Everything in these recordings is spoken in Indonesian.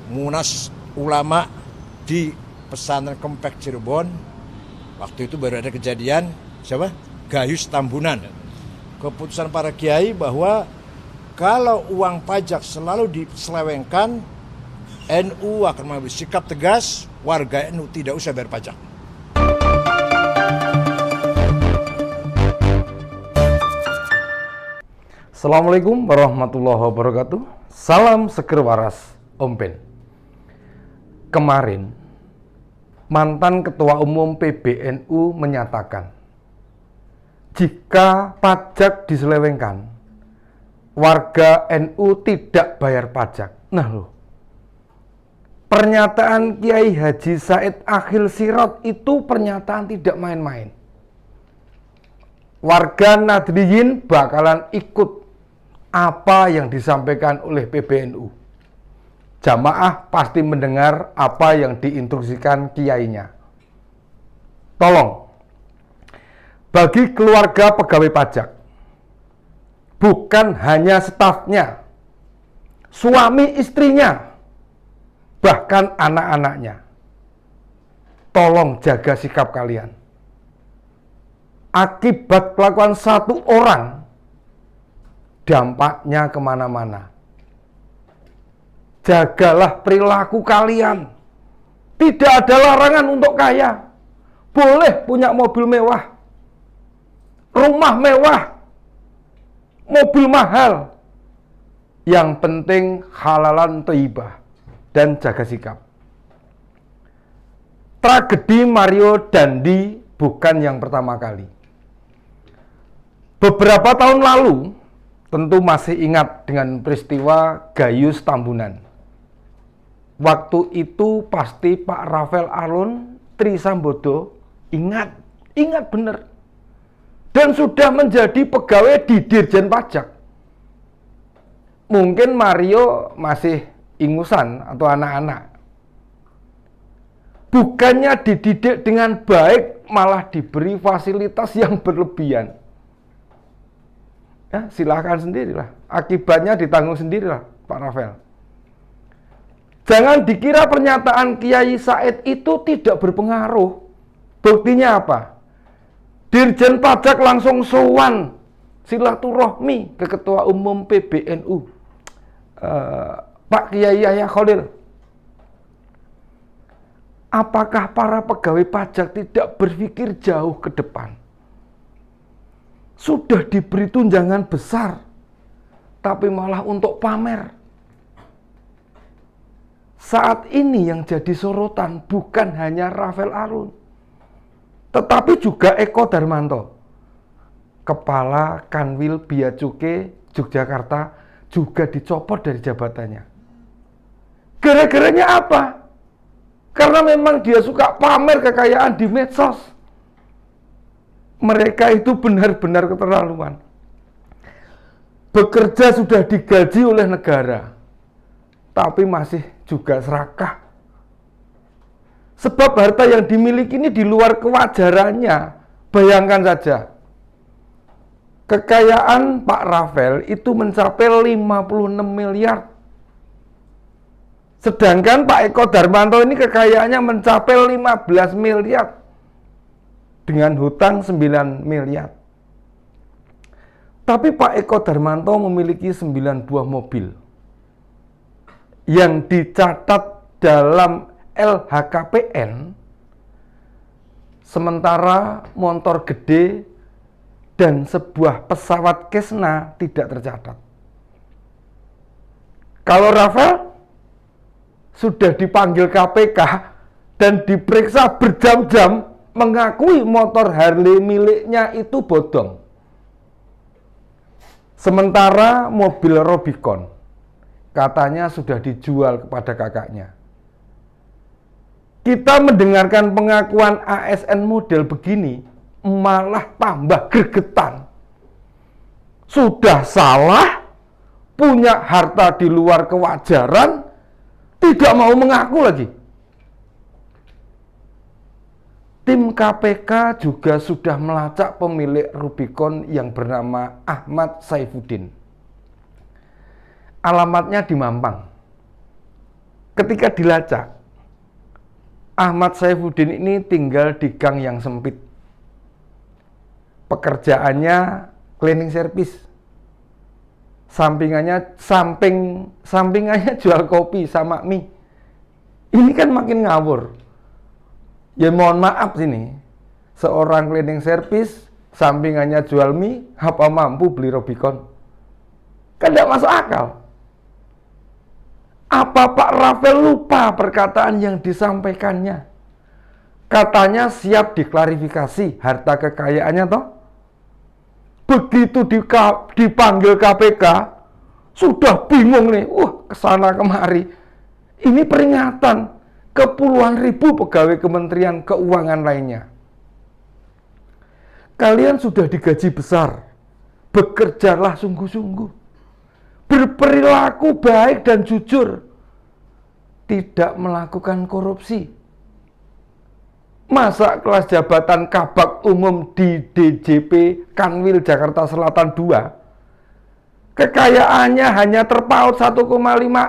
Munas Ulama di Pesantren Kempek Cirebon. Waktu itu baru ada kejadian siapa? Gayus Tambunan. Keputusan para kiai bahwa kalau uang pajak selalu diselewengkan, NU akan mengambil sikap tegas, warga NU tidak usah bayar pajak. Assalamualaikum warahmatullahi wabarakatuh. Salam seger waras, Om Ben. Kemarin, mantan Ketua Umum PBNU menyatakan, jika pajak diselewengkan, warga NU tidak bayar pajak. Nah loh, pernyataan Kiai Haji Said Akhil Sirot itu pernyataan tidak main-main. Warga Nahdliyin bakalan ikut apa yang disampaikan oleh PBNU. Jamaah pasti mendengar apa yang diinstruksikan kiainya. Tolong, bagi keluarga pegawai pajak, bukan hanya stafnya, suami istrinya, bahkan anak-anaknya, tolong jaga sikap kalian. Akibat kelakuan satu orang, dampaknya kemana-mana. Jagalah perilaku kalian. Tidak ada larangan untuk kaya. Boleh punya mobil mewah, rumah mewah, mobil mahal. Yang penting halalan thayyibah dan jaga sikap. Tragedi Mario Dandi bukan yang pertama kali. Beberapa tahun lalu, tentu masih ingat dengan peristiwa Gayus Tambunan. Waktu itu pasti Pak Rafael Alun Trisambodo ingat benar. Dan sudah menjadi pegawai di Dirjen Pajak. Mungkin Mario masih ingusan atau anak-anak. Bukannya dididik dengan baik, malah diberi fasilitas yang berlebihan. Ya, silahkan sendirilah. Akibatnya ditanggung sendirilah Pak Rafael. Jangan dikira pernyataan Kiai Said itu tidak berpengaruh. Buktinya apa? Dirjen Pajak langsung sowan silaturahmi ke Ketua Umum PBNU, Pak Kiai Yahya Khalil. Apakah para pegawai pajak tidak berpikir jauh ke depan? Sudah diberi tunjangan besar, tapi malah untuk pamer. Saat ini yang jadi sorotan bukan hanya Rafael Alun, tetapi juga Eko Darmanto, Kepala Kanwil Bea Cukai Yogyakarta, juga dicopot dari jabatannya. Gara-garanya apa? Karena memang dia suka pamer kekayaan di medsos. Mereka itu benar-benar keterlaluan. Bekerja sudah digaji oleh negara, tapi masih juga serakah. Sebab harta yang dimiliki ini di luar kewajarannya. Bayangkan saja, kekayaan Pak Rafael itu mencapai 56 miliar. Sedangkan Pak Eko Darmanto ini kekayaannya mencapai 15 miliar. Dengan hutang 9 miliar. Tapi Pak Eko Darmanto memiliki 9 buah mobil yang dicatat dalam LHKPN, sementara motor gede dan sebuah pesawat Cessna tidak tercatat. Kalau Rafael sudah dipanggil KPK dan diperiksa berjam-jam, mengakui motor Harley miliknya itu bodong. Sementara mobil Rubicon katanya sudah dijual kepada kakaknya. Kita mendengarkan pengakuan ASN model begini, malah tambah gregetan. Sudah salah, punya harta di luar kewajaran, tidak mau mengaku lagi. Tim KPK juga sudah melacak pemilik Rubicon yang bernama Ahmad Saifuddin. Alamatnya di Mampang. ketika dilacak, Ahmad Saifuddin ini tinggal di gang yang sempit. Pekerjaannya cleaning service. Sampingannya jual kopi sama mie. Ini kan makin ngawur. Ya mohon maaf sini. Seorang cleaning service, sampingannya jual mie, apa mampu beli Robicon? Kan tidak masuk akal. Apa Pak Rafael lupa perkataan yang disampaikannya? Katanya siap diklarifikasi harta kekayaannya toh? Begitu dipanggil KPK, sudah bingung nih, kesana kemari. Ini peringatan ke puluhan ribu pegawai Kementerian Keuangan lainnya. Kalian sudah digaji besar, bekerjalah sungguh-sungguh, berperilaku baik dan jujur, tidak melakukan korupsi. Masa kelas jabatan Kabak Umum di DJP Kanwil Jakarta Selatan 2 kekayaannya hanya terpaut 1,5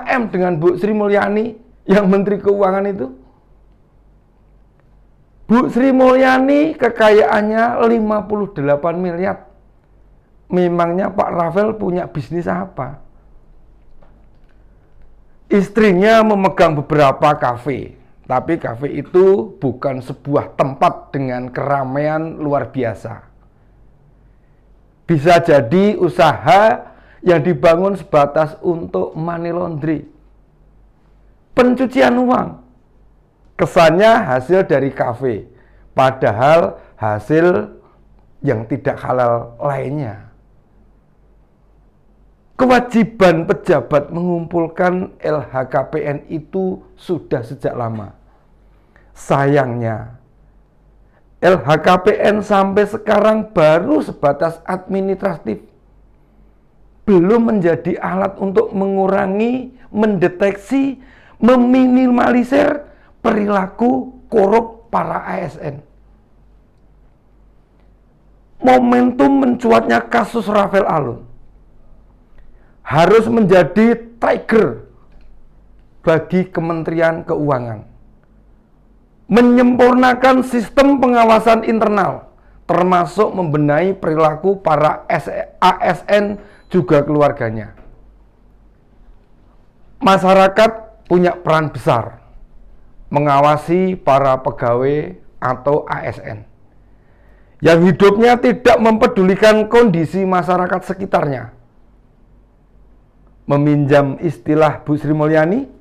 M dengan Bu Sri Mulyani yang Menteri Keuangan itu? Bu Sri Mulyani kekayaannya 58 miliar. Memangnya Pak Rafael punya bisnis apa? Istrinya memegang beberapa kafe. Tapi kafe itu bukan sebuah tempat dengan keramaian luar biasa. Bisa jadi usaha yang dibangun sebatas untuk money laundry. Pencucian uang. Kesannya hasil dari kafe, padahal hasil yang tidak halal lainnya. Kewajiban pejabat mengumpulkan LHKPN itu sudah sejak lama. Sayangnya, LHKPN sampai sekarang baru sebatas administratif. Belum menjadi alat untuk mengurangi, mendeteksi, meminimalisir perilaku korup para ASN. Momentum mencuatnya kasus Rafael Alun harus menjadi trigger bagi Kementerian Keuangan. Menyempurnakan sistem pengawasan internal, termasuk membenahi perilaku para ASN juga keluarganya. Masyarakat punya peran besar mengawasi para pegawai atau ASN yang hidupnya tidak mempedulikan kondisi masyarakat sekitarnya. Meminjam istilah Bu Sri Mulyani,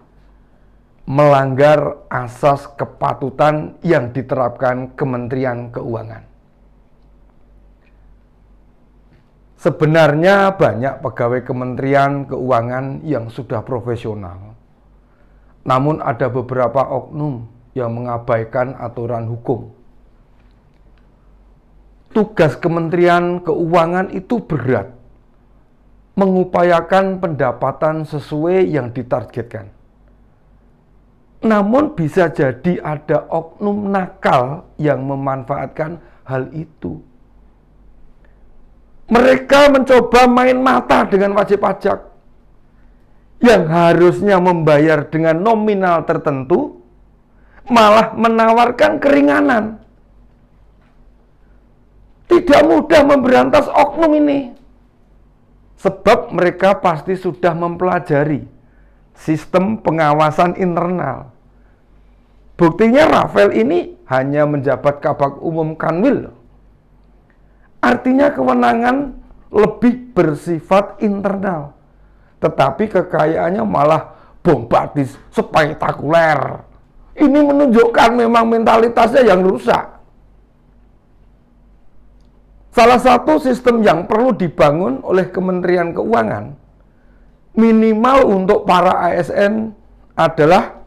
melanggar asas kepatutan yang diterapkan Kementerian Keuangan. Sebenarnya banyak pegawai Kementerian Keuangan yang sudah profesional. Namun ada beberapa oknum yang mengabaikan aturan hukum. Tugas Kementerian Keuangan itu berat. Mengupayakan pendapatan sesuai yang ditargetkan. Namun bisa jadi ada oknum nakal yang memanfaatkan hal itu. Mereka mencoba main mata dengan wajib pajak yang harusnya membayar dengan nominal tertentu, malah menawarkan keringanan. Tidak mudah memberantas oknum ini. Sebab mereka pasti sudah mempelajari sistem pengawasan internal. Buktinya Rafael ini hanya menjabat Kabak Umum Kanwil. Artinya kewenangan lebih bersifat internal. Tetapi kekayaannya malah bombastis, spektakuler. Ini menunjukkan memang mentalitasnya yang rusak. Salah satu sistem yang perlu dibangun oleh Kementerian Keuangan, minimal untuk para ASN, adalah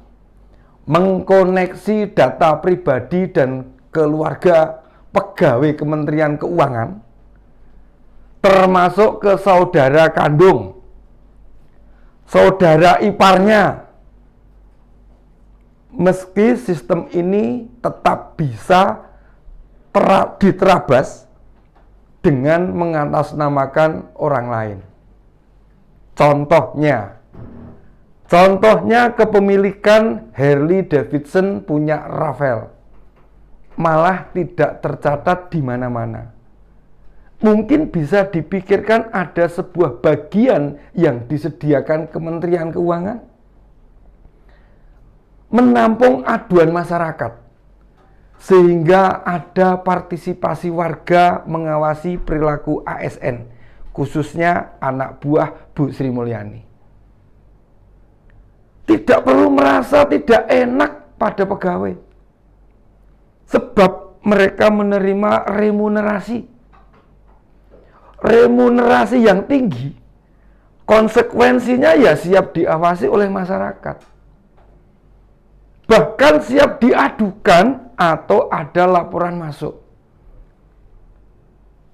mengkoneksi data pribadi dan keluarga pegawai Kementerian Keuangan, termasuk ke saudara kandung, saudara iparnya. Meski sistem ini tetap bisa diterabas dengan mengatasnamakan orang lain. Contohnya, Contohnya kepemilikan Harley Davidson punya Rafael, malah tidak tercatat di mana-mana. Mungkin bisa dipikirkan ada sebuah bagian yang disediakan Kementerian Keuangan menampung aduan masyarakat, sehingga ada partisipasi warga mengawasi perilaku ASN, khususnya anak buah Bu Sri Mulyani. Tidak perlu merasa tidak enak pada pegawai, sebab mereka menerima remunerasi yang tinggi. Konsekuensinya ya siap diawasi oleh masyarakat, bahkan siap diadukan atau ada laporan masuk.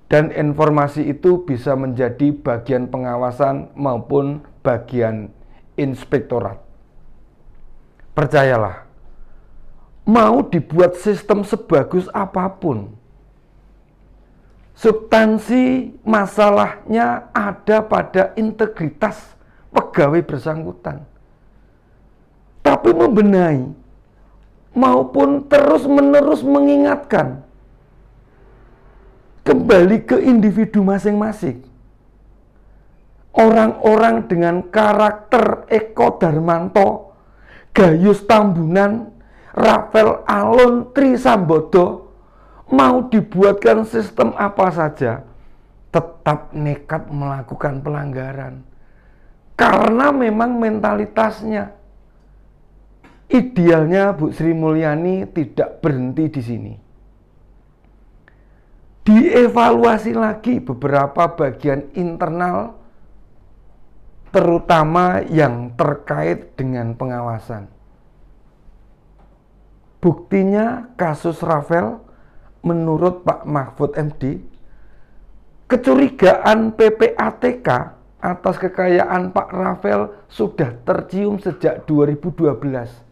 Dan informasi itu bisa menjadi bagian pengawasan maupun bagian inspektorat. Percayalah, mau dibuat sistem sebagus apapun, substansi masalahnya ada pada integritas pegawai bersangkutan. Tapi membenahi maupun terus-menerus mengingatkan kembali ke individu masing-masing. Orang-orang dengan karakter Eko Darmanto, Gayus Tambunan, Rafael Alun Trisambodo, mau dibuatkan sistem apa saja, tetap nekat melakukan pelanggaran. Karena memang mentalitasnya. Idealnya Bu Sri Mulyani tidak berhenti di sini. Dievaluasi lagi beberapa bagian internal, terutama yang terkait dengan pengawasan. Buktinya kasus Rafael, menurut Pak Mahfud MD, kecurigaan PPATK atas kekayaan Pak Rafael sudah tercium sejak 2012.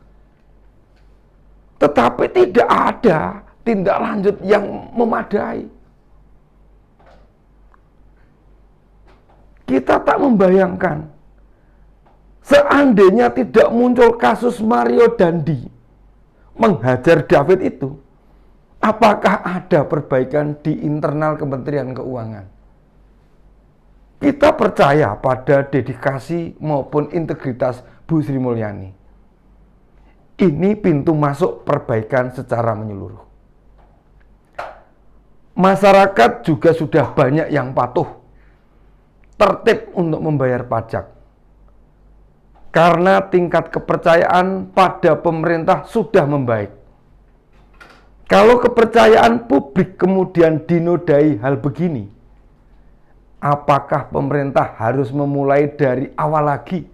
Tetapi tidak ada tindak lanjut yang memadai. Kita tak membayangkan, seandainya tidak muncul kasus Mario Dandi menghajar David itu, apakah ada perbaikan di internal Kementerian Keuangan? Kita percaya pada dedikasi maupun integritas Bu Sri Mulyani. Ini pintu masuk perbaikan secara menyeluruh. Masyarakat juga sudah banyak yang patuh, tertib untuk membayar pajak. Karena tingkat kepercayaan pada pemerintah sudah membaik. Kalau kepercayaan publik kemudian dinodai hal begini, apakah pemerintah harus memulai dari awal lagi?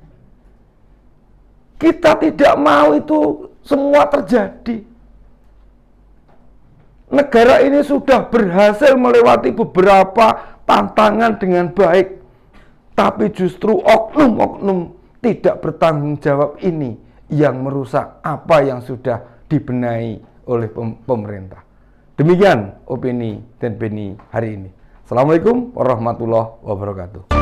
Kita tidak mau itu semua terjadi. Negara ini sudah berhasil melewati beberapa tantangan dengan baik, tapi justru oknum-oknum tidak bertanggung jawab ini yang merusak apa yang sudah dibenahi oleh pemerintah. Demikian opini dan Beni hari ini. Assalamualaikum warahmatullahi wabarakatuh.